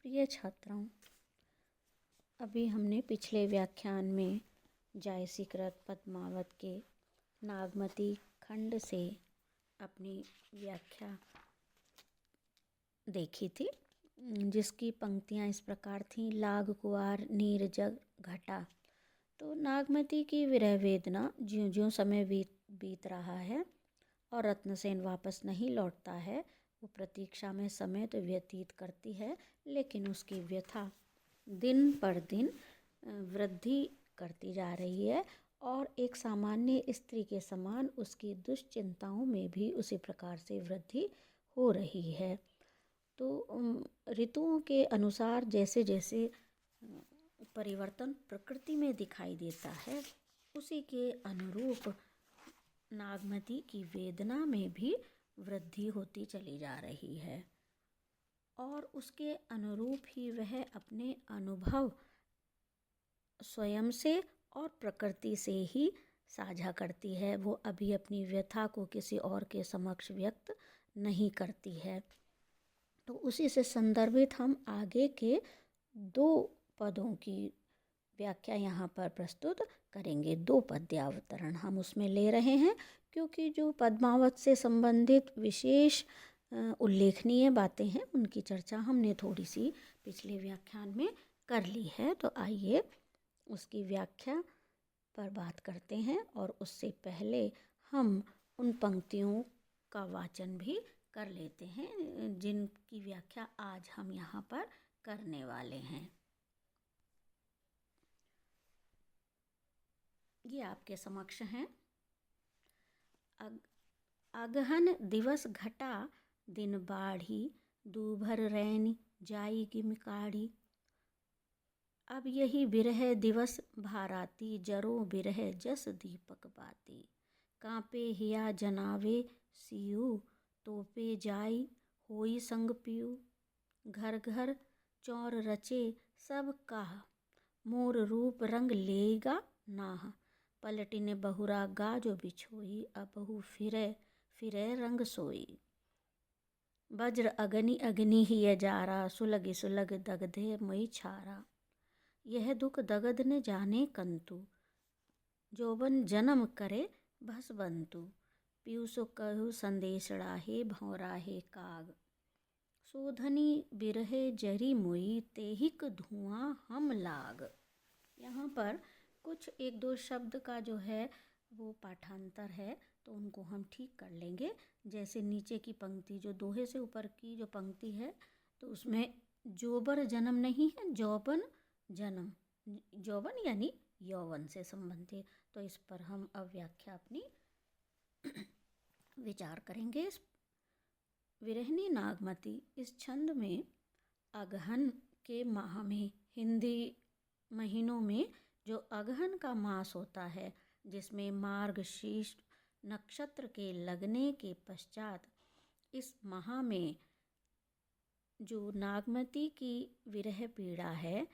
प्रिय छात्रों, अभी हमने पिछले व्याख्यान में जायसीकृत पद्मावत के नागमती खंड से अपनी व्याख्या देखी थी, जिसकी पंक्तियाँ इस प्रकार थीं। लाग कुआर नीर जग घटा। तो नागमती की विरह वेदना ज्यों ज्यों समय बीत रहा है और रत्नसेन वापस नहीं लौटता है, वो प्रतीक्षा में समय तो व्यतीत करती है, लेकिन उसकी व्यथा दिन पर दिन वृद्धि करती जा रही है और एक सामान्य स्त्री के समान उसकी दुश्चिंताओं में भी उसी प्रकार से वृद्धि हो रही है। तो ऋतुओं के अनुसार जैसे जैसे परिवर्तन प्रकृति में दिखाई देता है, उसी के अनुरूप नागमती की वेदना में भी वृद्धि होती चली जा रही है और उसके अनुरूप ही वह अपने अनुभव स्वयं से और प्रकृति से ही साझा करती है। वो अभी अपनी व्यथा को किसी और के समक्ष व्यक्त नहीं करती है। तो उसी से संदर्भित हम आगे के 2 पदों की व्याख्या यहाँ पर प्रस्तुत करेंगे। 2 पद्यावतरण हम उसमें ले रहे हैं, क्योंकि जो पद्मावत से संबंधित विशेष उल्लेखनीय बातें हैं, उनकी चर्चा हमने थोड़ी सी पिछले व्याख्यान में कर ली है। तो आइए उसकी व्याख्या पर बात करते हैं और उससे पहले हम उन पंक्तियों का वाचन भी कर लेते हैं जिनकी व्याख्या आज हम यहाँ पर करने वाले हैं। ये आपके समक्ष हैं। अगहन दिवस घटा दिन बाढ़ी, दूभर रैन जाई गिम काढ़ी। अब यही विरह दिवस भाराती, जरो विरह जस दीपक बाती। कांपे हिया जनावे सियु, तोपे जाई होई संग पियु। घर घर चौर रचे सब काह, मोर रूप रंग लेगा नाह। पलटिन बहुरा गाजो बिछोई, अबहु फिरे फिरे रंग सोई। वज्र अग्नि अग्नि हिय जारा, सुलग सुलग दगधे मई छारा। यह दुख दगध न जाने कंतु, जोबन जन्म करे भस बंतु। पीयूष कहु संदेश राहे, भौराहे काग। सोधनी बिरहे जरी मुई, तेहिक धुआं हम लाग। यहाँ पर कुछ 1-2 शब्द का जो है वो पाठांतर है, तो उनको हम ठीक कर लेंगे। जैसे नीचे की पंक्ति, जो दोहे से ऊपर की जो पंक्ति है, तो उसमें जोबर जन्म नहीं है, जौबन जन्म। जौवन यानी यौवन से संबंधित। तो इस पर हम अब व्याख्या अपनी विचार करेंगे। विरहनी नागमती इस छंद में अगहन के माह में, हिंदी महीनों में जो अगहन का मास होता है, जिसमें मार्गशीर्ष नक्षत्र के लगने के पश्चात इस माह में जो नागमती की विरह पीड़ा है,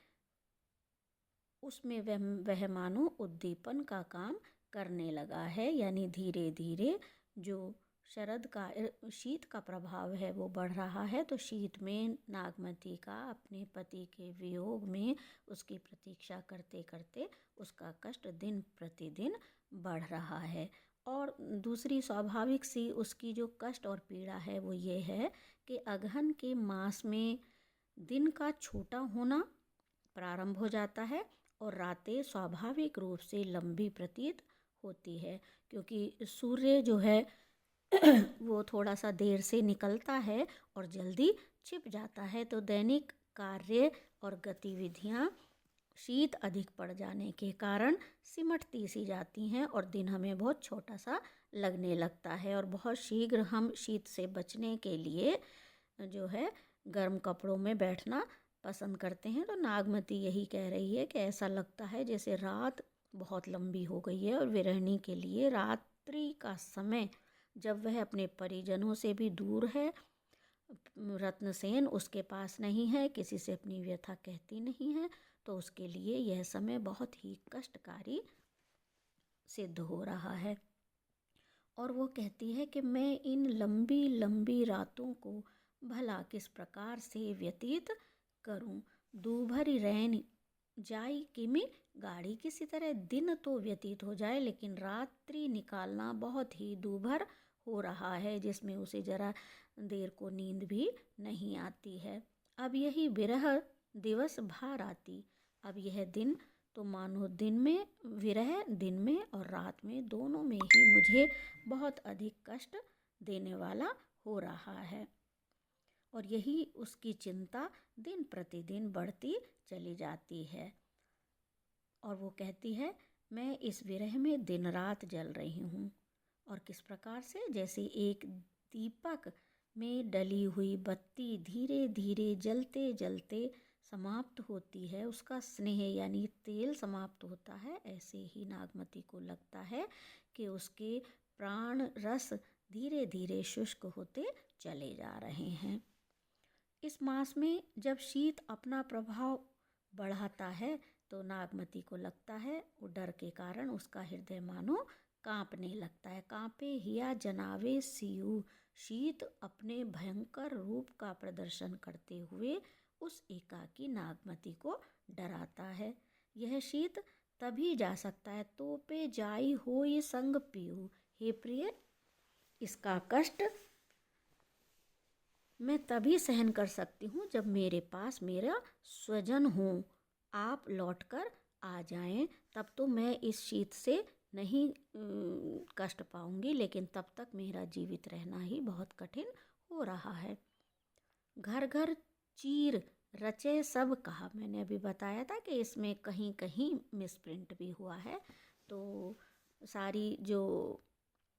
उसमें वह मानो उद्दीपन का काम करने लगा है। यानी धीरे धीरे जो शरद का शीत का प्रभाव है वो बढ़ रहा है। तो शीत में नागमती का अपने पति के वियोग में उसकी प्रतीक्षा करते करते उसका कष्ट दिन प्रतिदिन बढ़ रहा है। और दूसरी स्वाभाविक सी उसकी जो कष्ट और पीड़ा है वो ये है कि अगहन के मास में दिन का छोटा होना प्रारंभ हो जाता है और रातें स्वाभाविक रूप से लंबी प्रतीत होती है, क्योंकि सूर्य जो है वो थोड़ा सा देर से निकलता है और जल्दी छिप जाता है। तो दैनिक कार्य और गतिविधियां शीत अधिक पड़ जाने के कारण सिमटती सी जाती हैं और दिन हमें बहुत छोटा सा लगने लगता है और बहुत शीघ्र हम शीत से बचने के लिए जो है गर्म कपड़ों में बैठना पसंद करते हैं। तो नागमती यही कह रही है कि ऐसा लगता है जैसे रात बहुत लंबी हो गई है और विरहणी के लिए रात्रि का समय, जब वह अपने परिजनों से भी दूर है, रत्नसेन उसके पास नहीं है, किसी से अपनी व्यथा कहती नहीं है, तो उसके लिए यह समय बहुत ही कष्टकारी सिद्ध हो रहा है। और वो कहती है कि मैं इन लंबी लंबी रातों को भला किस प्रकार से व्यतीत करूं। दूभरी रैन जाई किमी गाड़ी, किसी तरह दिन तो व्यतीत हो जाए लेकिन रात्रि निकालना बहुत ही दूभर हो रहा है, जिसमें उसे जरा देर को नींद भी नहीं आती है। अब यही विरह दिवस भार आती, अब यह दिन तो मानो दिन में विरह, दिन में और रात में दोनों में ही मुझे बहुत अधिक कष्ट देने वाला हो रहा है। और यही उसकी चिंता दिन प्रतिदिन बढ़ती चली जाती है। और वो कहती है, मैं इस विरह में दिन रात जल रही हूँ। और किस प्रकार से, जैसे एक दीपक में डली हुई बत्ती धीरे धीरे जलते जलते समाप्त होती है, उसका स्नेह यानी तेल समाप्त होता है, ऐसे ही नागमती को लगता है कि उसके प्राण रस धीरे धीरे शुष्क होते चले जा रहे हैं। इस मास में जब शीत अपना प्रभाव बढ़ाता है तो नागमती को लगता है वो डर के कारण उसका हृदय मानो कांपने लगता है। कांपे हिया जनावे सियु, शीत अपने भयंकर रूप का प्रदर्शन करते हुए उस एकाकी नागमती को डराता है। यह शीत तभी जा सकता है, तोपे जाई होई संग पीहू, हे प्रिय, इसका कष्ट मैं तभी सहन कर सकती हूँ जब मेरे पास मेरा स्वजन हो, आप लौटकर आ जाएं, तब तो मैं इस शीत से नहीं कष्ट पाऊंगी, लेकिन तब तक मेरा जीवित रहना ही बहुत कठिन हो रहा है। घर घर चीर रचे सब कहा, मैंने अभी बताया था कि इसमें कहीं कहीं मिसप्रिंट भी हुआ है। तो सारी जो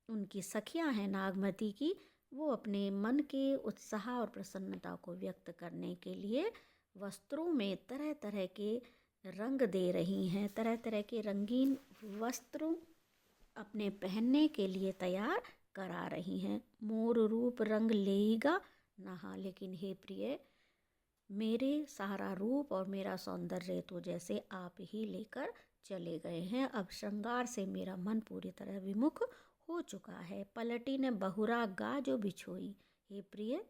उनकी सखियां हैं नागमती की, वो अपने मन के उत्साह और प्रसन्नता को व्यक्त करने के लिए वस्त्रों में तरह तरह के रंग दे रही हैं, तरह तरह के रंगीन वस्त्रों अपने पहनने के लिए तैयार करा रही हैं। मोर रूप रंग लेगा नहा, लेकिन हे प्रिय, मेरे सारा रूप और मेरा सौंदर्य तो जैसे आप ही लेकर चले गए हैं। अब श्रृंगार से मेरा मन पूरी तरह विमुख हो चुका है। पलटी ने बहुरा गा जो बिछोई, हे प्रिय,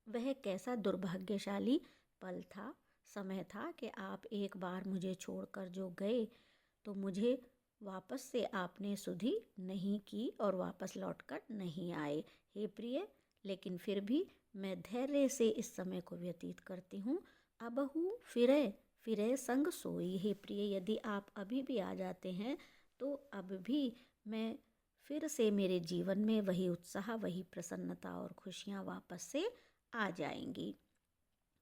वह कैसा दुर्भाग्यशाली पल था, समय था कि आप एक बार मुझे छोड़कर जो गए तो मुझे वापस से आपने सुधि नहीं की और वापस लौटकर नहीं आए। हे प्रिय, लेकिन फिर भी मैं धैर्य से इस समय को व्यतीत करती हूँ। अबहु फिरे फिरे संग सोई, हे प्रिय, यदि आप अभी भी आ जाते हैं तो अब भी मैं फिर से मेरे जीवन में वही उत्साह, वही प्रसन्नता और खुशियाँ वापस से आ जाएंगी।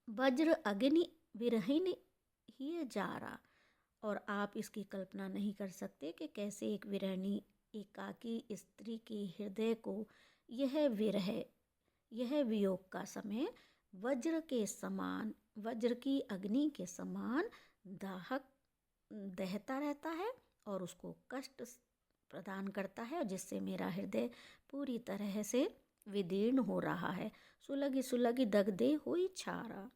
वज्र अग्नि विरहिन ही जारा, और आप इसकी कल्पना नहीं कर सकते कि कैसे एक विरहिणी एकाकी स्त्री के हृदय को यह विरह, यह वियोग का समय वज्र के समान, वज्र की अग्नि के समान दाहक दहता रहता है और उसको कष्ट प्रदान करता है, जिससे मेरा हृदय पूरी तरह से विदीर्ण हो रहा है। सुलगी सुलगी दगदे हुई छारा,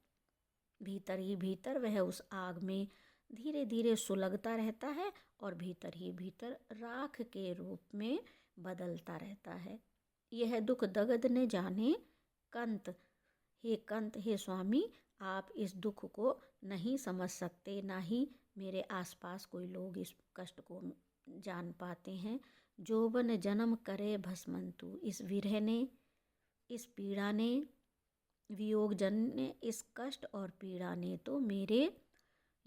भीतर ही भीतर वह उस आग में धीरे धीरे सुलगता रहता है और भीतर ही भीतर राख के रूप में बदलता रहता है। यह दुख दगद ने जाने कंत, कंत, हे स्वामी, आप इस दुख को नहीं समझ सकते, ना ही मेरे आसपास कोई लोग इस कष्ट को जान पाते हैं। जोबन जन्म करे भस्मंतु, इस विरह ने, इस पीड़ा ने, वियोग जन ने, इस कष्ट और पीड़ा ने तो मेरे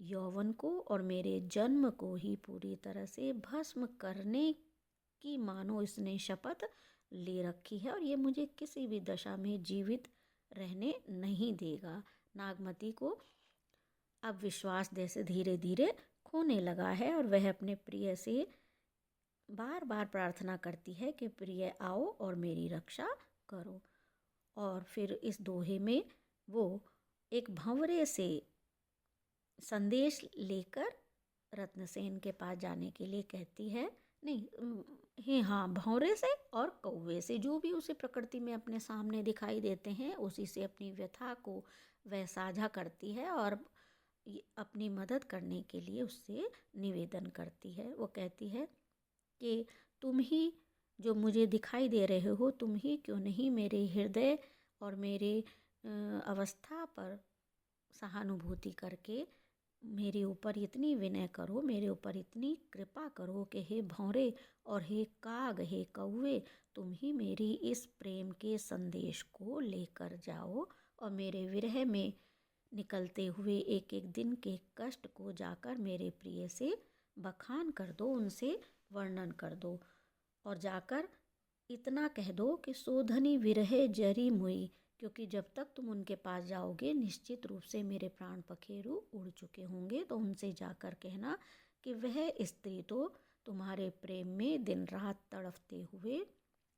यौवन को और मेरे जन्म को ही पूरी तरह से भस्म करने की मानो इसने शपथ ले रखी है, और ये मुझे किसी भी दशा में जीवित रहने नहीं देगा। नागमती को अब विश्वास जैसे धीरे धीरे खोने लगा है और वह अपने प्रिय से बार बार प्रार्थना करती है कि प्रिय आओ और मेरी रक्षा करो। और फिर इस दोहे में वो एक भंवरे से संदेश लेकर रत्नसेन के पास जाने के लिए कहती है, नहीं हाँ, भंवरे से और कौवे से, जो भी उसे प्रकृति में अपने सामने दिखाई देते हैं उसी से अपनी व्यथा को वह साझा करती है और अपनी मदद करने के लिए उससे निवेदन करती है। वो कहती है कि तुम ही जो मुझे दिखाई दे रहे हो, तुम ही क्यों नहीं मेरे हृदय और मेरे अवस्था पर सहानुभूति करके मेरे ऊपर इतनी विनय करो, मेरे ऊपर इतनी कृपा करो कि हे भौरे और हे काग, हे कौवे, तुम ही मेरी इस प्रेम के संदेश को लेकर जाओ और मेरे विरह में निकलते हुए एक एक दिन के कष्ट को जाकर मेरे प्रिय से बखान कर दो, उनसे वर्णन कर दो और जाकर इतना कह दो कि सोधनी विरह जरी मुई, क्योंकि जब तक तुम उनके पास जाओगे निश्चित रूप से मेरे प्राण पखेरु उड़ चुके होंगे। तो उनसे जाकर कहना कि वह स्त्री तो तुम्हारे प्रेम में दिन रात तड़फते हुए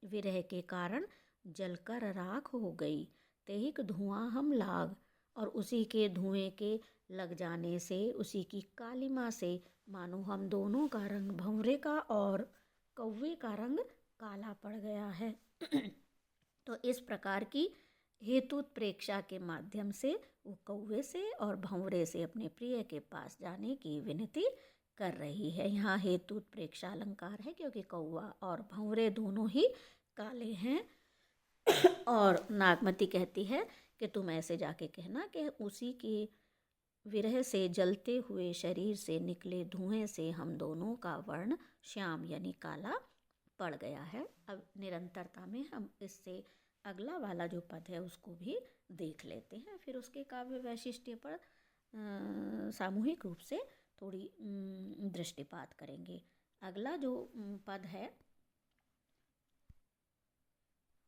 विरह के कारण जलकर राख हो गई। तेहिक धुआं हम लाग, और उसी के धुएं के लग जाने से, उसी की कालिमा से मानो हम दोनों का रंग भंवरे का और कौवे का रंग काला पड़ गया है। तो इस प्रकार की हेतु प्रेक्षा के माध्यम से वो कौवे से और भंवरे से अपने प्रिय के पास जाने की विनती कर रही है। यहाँ हेतु प्रेक्षा अलंकार है क्योंकि कौवा और भंवरे दोनों ही काले हैं। और नागमती कहती है कि तुम ऐसे जाके कहना कि उसी के विरह से जलते हुए शरीर से निकले धुएं से हम दोनों का वर्ण श्याम यानी काला पड़ गया है। अब निरंतरता में हम इससे अगला वाला जो पद है उसको भी देख लेते हैं, फिर उसके काव्य वैशिष्ट्य पर सामूहिक रूप से थोड़ी दृष्टिपात करेंगे। अगला जो पद है